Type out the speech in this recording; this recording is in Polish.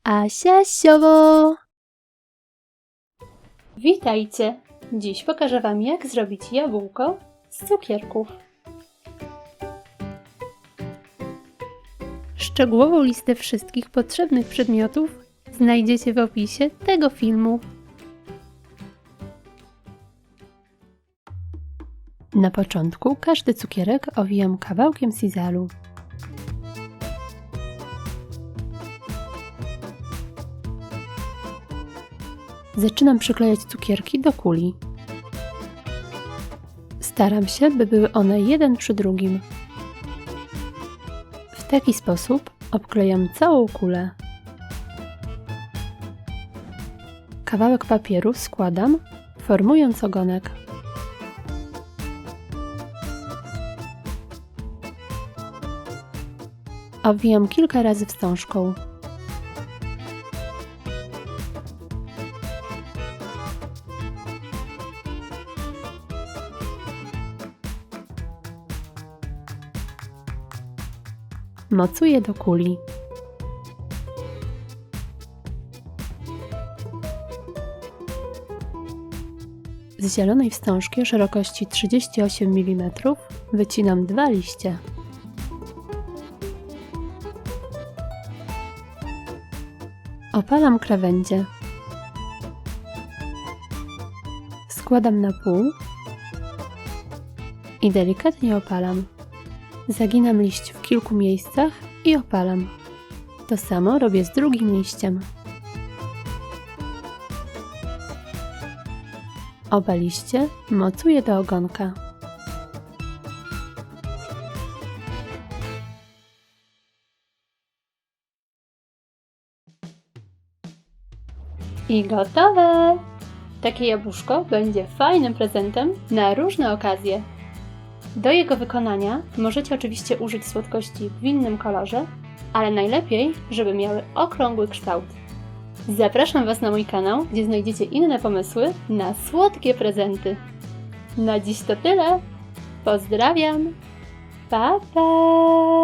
Asia Siowo! Witajcie! Dziś pokażę Wam, jak zrobić jabłko z cukierków. Szczegółową listę wszystkich potrzebnych przedmiotów znajdziecie w opisie tego filmu. Na początku każdy cukierek owijam kawałkiem sizalu. Zaczynam przyklejać cukierki do kuli. Staram się, by były one jeden przy drugim. W taki sposób obklejam całą kulę. Kawałek papieru składam, formując ogonek. Obwijam kilka razy wstążką. Mocuję do kuli. Z zielonej wstążki o szerokości 38 mm wycinam 2 liście. Opalam krawędzie. Składam na pół i delikatnie opalam. Zaginam liść w kilku miejscach i opalam. To samo robię z drugim liściem. Oba liście mocuję do ogonka. I gotowe! Takie jabłuszko będzie fajnym prezentem na różne okazje. Do jego wykonania możecie oczywiście użyć słodkości w innym kolorze, ale najlepiej, żeby miały okrągły kształt. Zapraszam Was na mój kanał, gdzie znajdziecie inne pomysły na słodkie prezenty. Na dziś to tyle. Pozdrawiam. Pa, pa!